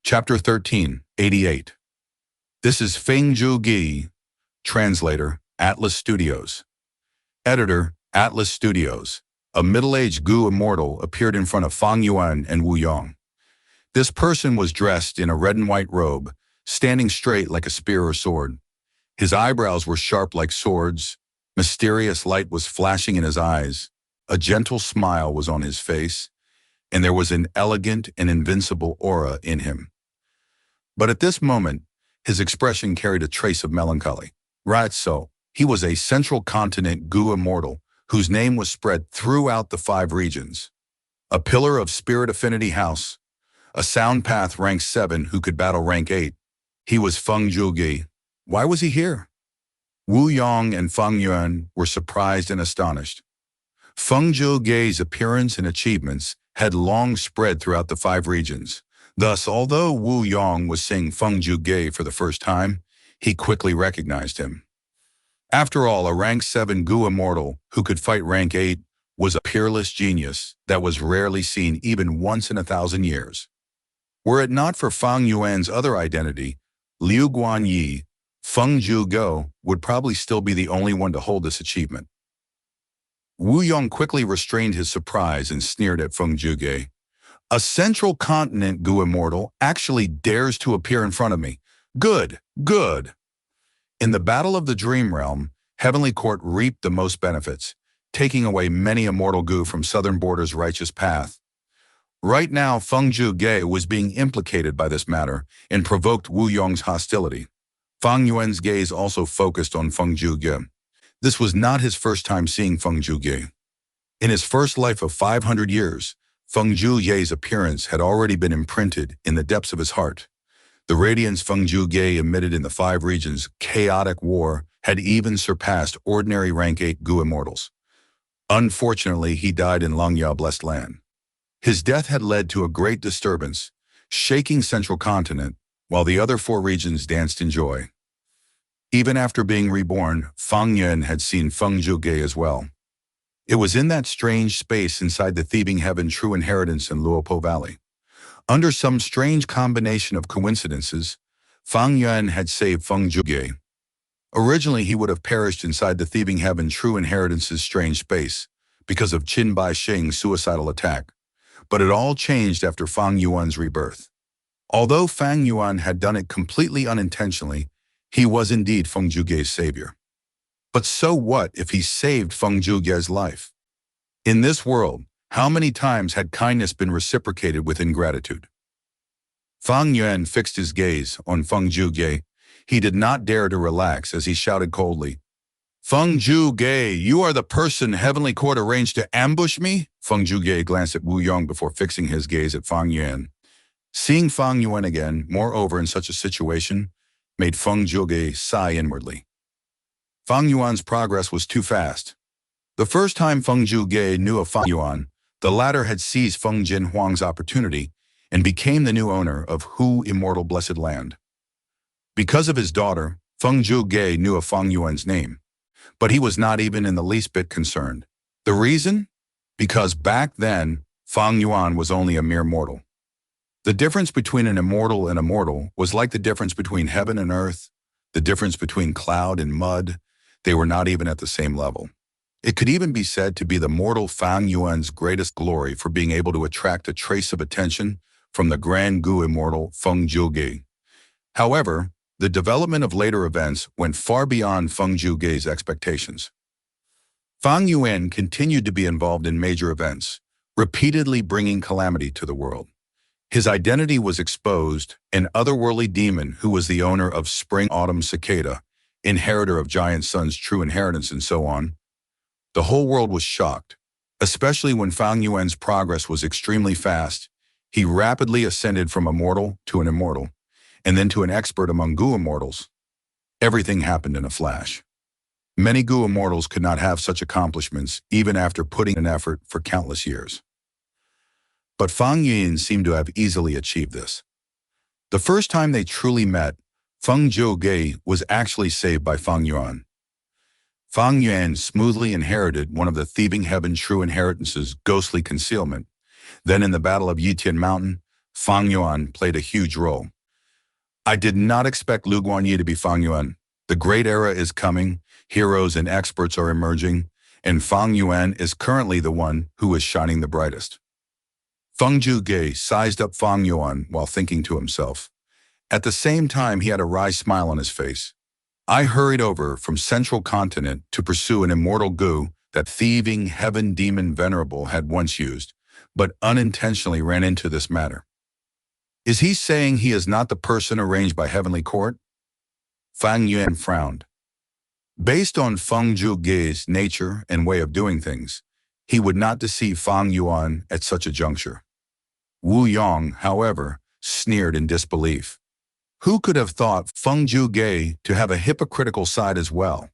Chapter 13, 88. This is Feng Jiu Ge, translator, Atlas Studios. Editor, Atlas Studios. A middle-aged Gu immortal appeared in front of Fang Yuan and Wu Yong. This person was dressed in a red and white robe, standing straight like a spear or sword. His eyebrows were sharp like swords, mysterious light was flashing in his eyes, a gentle smile was on his face, and there was an elegant and invincible aura in him. But at this moment, his expression carried a trace of melancholy. Right so, he was a central continent Gu immortal whose name was spread throughout the 5 regions. A pillar of spirit affinity house, a sound path rank 7 who could battle rank 8. He was Feng Jiu Ge. Why was he here? Wu Yong and Fang Yuan were surprised and astonished. Feng Jiu Ge's appearance and achievements had long spread throughout the 5 regions. Thus, although Wu Yong was seeing Feng Jiu Ge for the first time, he quickly recognized him. After all, a rank 7 Gu immortal who could fight rank 8 was a peerless genius that was rarely seen even once in 1,000 years. Were it not for Fang Yuan's other identity, Liu Guanyi, Feng Jiu Ge would probably still be the only one to hold this achievement. Wu Yong quickly restrained his surprise and sneered at Feng Jiu Ge. A central continent Gu immortal actually dares to appear in front of me. Good, good. In the Battle of the Dream Realm, Heavenly Court reaped the most benefits, taking away many immortal Gu from Southern Border's righteous path. Right now, Feng Jiu Ge was being implicated by this matter and provoked Wu Yong's hostility. Fang Yuan's gaze also focused on Feng Jiu Ge. This was not his first time seeing Feng Jiu Ge. In his first life of 500 years, Feng Jiu Ge's appearance had already been imprinted in the depths of his heart. The radiance Feng Jiu Ge emitted in the 5 regions' chaotic war had even surpassed ordinary rank 8 Gu immortals. Unfortunately, he died in Langya Blessed Land. His death had led to a great disturbance, shaking Central Continent, while the other 4 regions danced in joy. Even after being reborn, Fang Yuan had seen Feng Jiu Ge as well. It was in that strange space inside the thieving heaven True Inheritance in Luopo Valley. Under some strange combination of coincidences, Fang Yuan had saved Feng Jiu Ge. Originally, he would have perished inside the thieving heaven True Inheritance's strange space because of Qin Baixing's suicidal attack. But it all changed after Fang Yuan's rebirth. Although Fang Yuan had done it completely unintentionally, he was indeed Feng Jiu Ge's savior. But so what if he saved Feng Jiu Ge's life? In this world, how many times had kindness been reciprocated with ingratitude? Fang Yuan fixed his gaze on Feng Jiu Ge. He did not dare to relax as he shouted coldly, "Feng Jiu Ge, you are the person Heavenly Court arranged to ambush me?" Feng Jiu Ge glanced at Wu Yong before fixing his gaze at Fang Yuan. Seeing Fang Yuan again, moreover in such a situation, made Feng Jiu Ge sigh inwardly. Fang Yuan's progress was too fast. The first time Feng Jiu Ge knew of Fang Yuan, the latter had seized Feng Jin Huang's opportunity and became the new owner of Hu Immortal Blessed Land. Because of his daughter, Feng Jiu Ge knew of Fang Yuan's name, but he was not even in the least bit concerned. The reason? Because back then, Fang Yuan was only a mere mortal. The difference between an immortal and a mortal was like the difference between heaven and earth, the difference between cloud and mud. They were not even at the same level. It could even be said to be the mortal Fang Yuan's greatest glory for being able to attract a trace of attention from the grand Gu immortal Feng Jiu Ge. However, the development of later events went far beyond Feng Jiu Ge's expectations. Fang Yuan continued to be involved in major events, repeatedly bringing calamity to the world. His identity was exposed, an otherworldly demon who was the owner of Spring-Autumn Cicada, inheritor of Giant Sun's True Inheritance, and so on. The whole world was shocked, especially when Fang Yuan's progress was extremely fast. He rapidly ascended from a mortal to an immortal, and then to an expert among Gu immortals. Everything happened in a flash. Many Gu immortals could not have such accomplishments even after putting in effort for countless years. But Fang Yuan seemed to have easily achieved this. The first time they truly met, Feng Jiu Ge was actually saved by Fang Yuan. Fang Yuan smoothly inherited one of the thieving heaven True Inheritance's ghostly concealment. Then in the Battle of Yitian Mountain, Feng Yuan played a huge role. I did not expect Lu Guanyi to be Feng Yuan. The great era is coming, heroes and experts are emerging, and Feng Yuan is currently the one who is shining the brightest. Feng Jiu Ge sized up Feng Yuan while thinking to himself. At the same time, he had a wry smile on his face. I hurried over from Central Continent to pursue an immortal Gu that thieving heaven demon venerable had once used, but unintentionally ran into this matter. Is he saying he is not the person arranged by heavenly court? Feng Yuan frowned. Based on Feng Jiu Ge's nature and way of doing things, he would not deceive Feng Yuan at such a juncture. Wu Yong, however, sneered in disbelief. Who could have thought Feng Jiu Ge to have a hypocritical side as well?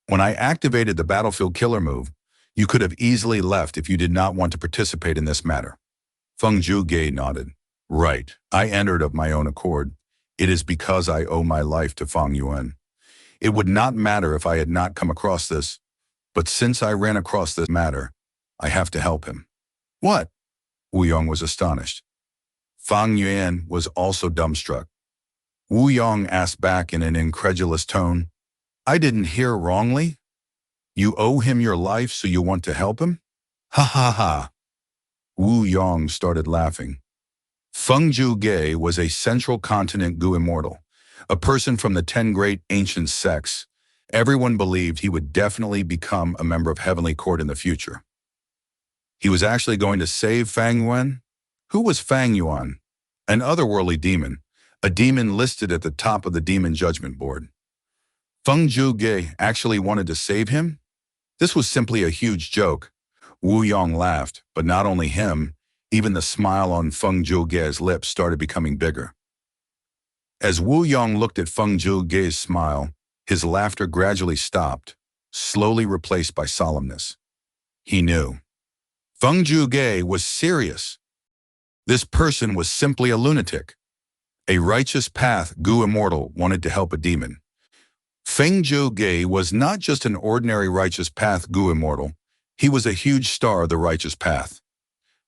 When I activated the battlefield killer move, you could have easily left if you did not want to participate in this matter. Feng Jiu Ge nodded. Right, I entered of my own accord. It is because I owe my life to Feng Yuan. It would not matter if I had not come across this, but since I ran across this matter, I have to help him. What? Wu Yong was astonished. Feng Yuan was also dumbstruck. Wu Yong asked back in an incredulous tone, I didn't hear wrongly? You owe him your life, so you want to help him? Ha ha ha. Wu Yong started laughing. Feng Jiu Ge was a Central Continent Gu immortal, a person from the 10 great ancient sects. Everyone believed he would definitely become a member of Heavenly Court in the future. He was actually going to save Feng Yuan? Who was Feng Yuan? An otherworldly demon, a demon listed at the top of the Demon Judgment Board. Feng Jiu Ge actually wanted to save him? This was simply a huge joke. Wu Yong laughed, but not only him, even the smile on Feng Jiu Ge's lips started becoming bigger. As Wu Yong looked at Feng Jiu Ge's smile, his laughter gradually stopped, slowly replaced by solemnness. He knew. Feng Jiu Ge was serious. This person was simply a lunatic. A righteous path Gu immortal wanted to help a demon. Feng Jiu Ge was not just an ordinary righteous path Gu immortal, he was a huge star of the righteous path.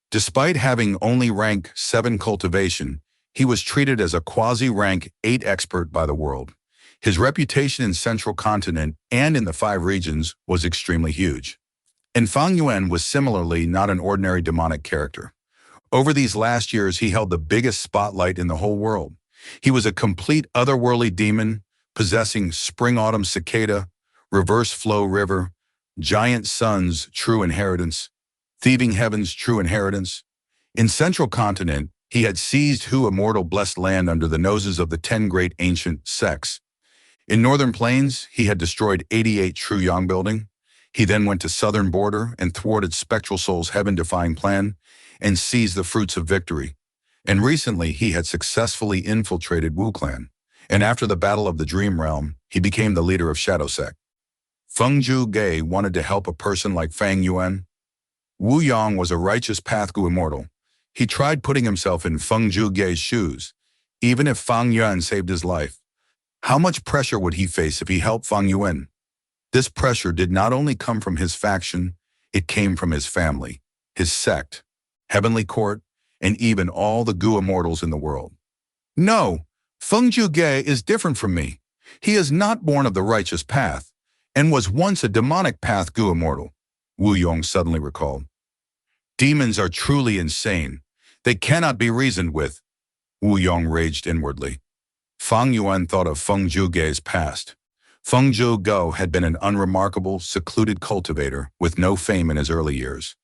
Despite having only rank 7 cultivation, he was treated as a quasi-rank 8 expert by the world. His reputation in Central Continent and in the 5 regions was extremely huge. And Feng Yuan was similarly not an ordinary demonic character. Over these last years, he held the biggest spotlight in the whole world. He was a complete otherworldly demon, possessing Spring-Autumn Cicada, Reverse Flow River, Giant Sun's true inheritance, Thieving Heaven's true inheritance. In Central Continent, he had seized Hu immortal blessed land under the noses of the 10 great ancient sects. In Northern Plains, he had destroyed 88 True Yang building. He then went to Southern Border and thwarted Spectral Soul's heaven-defying plan and seized the fruits of victory. And recently, he had successfully infiltrated Wu Clan. And after the Battle of the Dream Realm, he became the leader of Shadow Sect. Feng Jiu Ge wanted to help a person like Feng Yuan. Wu Yong was a righteous path Gu immortal. He tried putting himself in Feng Jiu Ge's shoes, even if Feng Yuan saved his life. How much pressure would he face if he helped Feng Yuan? This pressure did not only come from his faction, it came from his family, his sect, Heavenly Court, and even all the Gu immortals in the world. No, Feng Jiu Ge is different from me. He is not born of the righteous path, and was once a demonic path Gu immortal, Wu Yong suddenly recalled. Demons are truly insane. They cannot be reasoned with, Wu Yong raged inwardly. Feng Yuan thought of Feng Jiu Ge's past. Feng Jiu Ge had been an unremarkable, secluded cultivator with no fame in his early years.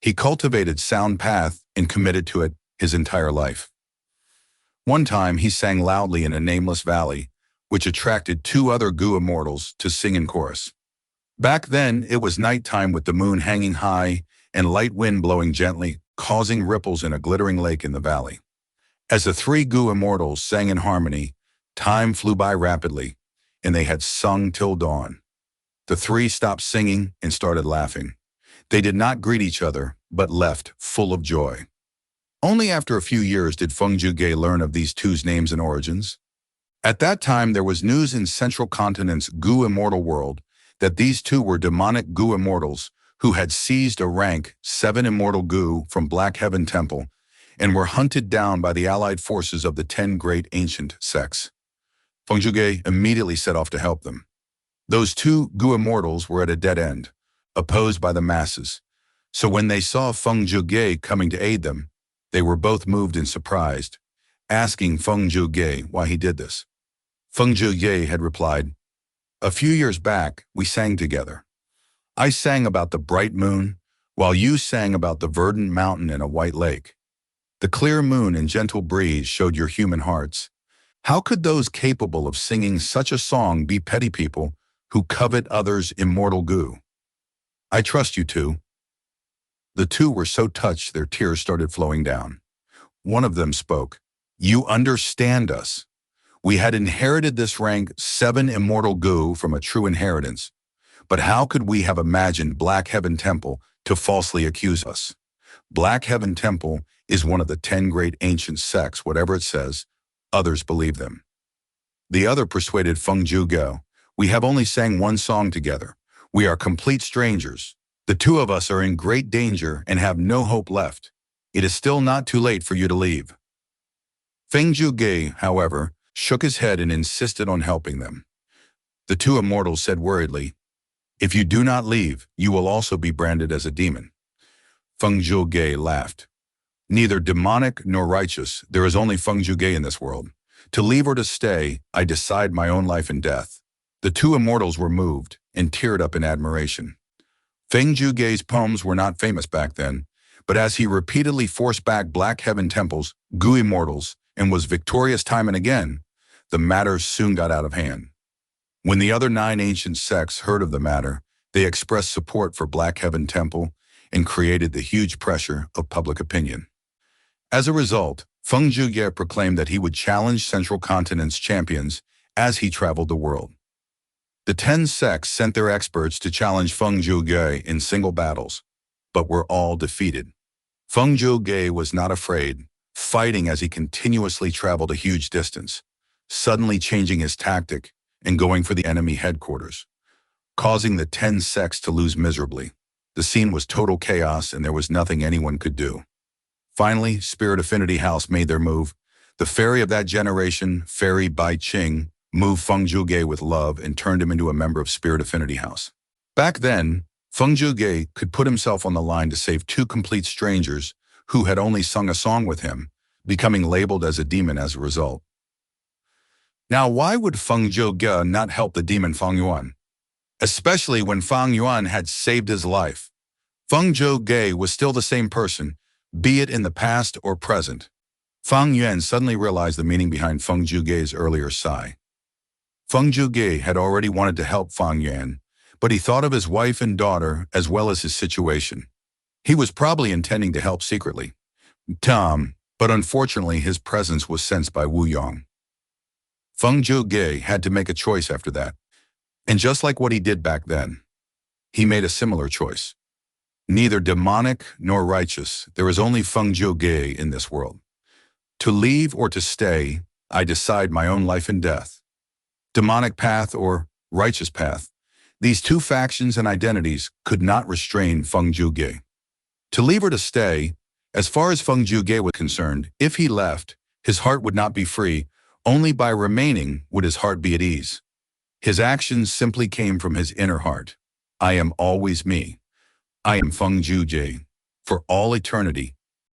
He cultivated sound path and committed to it his entire life. One time he sang loudly in a nameless valley, which attracted 2 other Gu immortals to sing in chorus. Back then, it was nighttime with the moon hanging high and light wind blowing gently, causing ripples in a glittering lake in the valley. As the 3 Gu immortals sang in harmony, time flew by rapidly, and they had sung till dawn. The 3 stopped singing and started laughing. They did not greet each other, but left full of joy. Only after a few years did Feng Jiu Ge learn of these 2's names and origins. At that time, there was news in Central Continent's Gu immortal world that these 2 were demonic Gu immortals who had seized a rank 7 immortal Gu from Black Heaven Temple and were hunted down by the allied forces of the 10 great ancient sects. Feng Jiu Ge immediately set off to help them. Those two Gu immortals were at a dead end, opposed by the masses. So when they saw Feng Jiu Ge coming to aid them, they were both moved and surprised, asking Feng Jiu Ge why he did this. Feng Jiu Ge had replied, "A few years back, we sang together. I sang about the bright moon, while you sang about the verdant mountain and a white lake. The clear moon and gentle breeze showed your human hearts. How could those capable of singing such a song be petty people who covet others' immortal goo? I trust you two." The two were so touched their tears started flowing down. One of them spoke, "You understand us. We had inherited this rank 7 immortal goo from a true inheritance. But how could we have imagined Black Heaven Temple to falsely accuse us? Black Heaven Temple is one of the 10 great ancient sects, whatever it says, others believe them." The other persuaded Feng Jiu Ge, "We have only sang one song together. We are complete strangers. The two of us are in great danger and have no hope left. It is still not too late for you to leave." Feng Jiu Ge, however, shook his head and insisted on helping them. The two immortals said worriedly, "If you do not leave, you will also be branded as a demon." Feng Jiu Ge laughed. "Neither demonic nor righteous, there is only Feng Jiu Ge in this world. To leave or to stay, I decide my own life and death." The two immortals were moved and teared up in admiration. Feng Jiu Ge's poems were not famous back then, but as he repeatedly forced back Black Heaven Temple's Gu immortals and was victorious time and again, the matter soon got out of hand. When the other 9 ancient sects heard of the matter, they expressed support for Black Heaven Temple and created the huge pressure of public opinion. As a result, Feng Jiu Ge proclaimed that he would challenge Central Continent's champions as he traveled the world. The 10 sects sent their experts to challenge Feng Jiu Ge in single battles, but were all defeated. Feng Jiu Ge was not afraid, fighting as he continuously traveled a huge distance, suddenly changing his tactic and going for the enemy headquarters, causing the 10 sects to lose miserably. The scene was total chaos and there was nothing anyone could do. Finally, Spirit Affinity House made their move. The fairy of that generation, Fairy Bai Ching, moved Feng Jiu Ge with love and turned him into a member of Spirit Affinity House. Back then, Feng Jiu Ge could put himself on the line to save 2 complete strangers who had only sung a song with him, becoming labeled as a demon as a result. Now, why would Feng Jiu Ge not help the demon Feng Yuan? Especially when Feng Yuan had saved his life. Feng Jiu Ge was still the same person, be it in the past or present. Feng Yuan suddenly realized the meaning behind Feng Jiu Ge's earlier sigh. Feng Jiu Ge had already wanted to help Feng Yuan, but he thought of his wife and daughter as well as his situation. He was probably intending to help secretly, but unfortunately his presence was sensed by Wu Yong. Feng Jiu Ge had to make a choice after that, and just like what he did back then, he made a similar choice. Neither demonic nor righteous, there is only Feng Jiu Ge in this world. To leave or to stay, I decide my own life and death. Demonic path or righteous path, these 2 factions and identities could not restrain Feng Jiu Ge. To leave or to stay, as far as Feng Jiu Ge was concerned, if he left, his heart would not be free. Only by remaining would his heart be at ease. His actions simply came from his inner heart. I am always me. I am Feng Jiu Ge. For all eternity,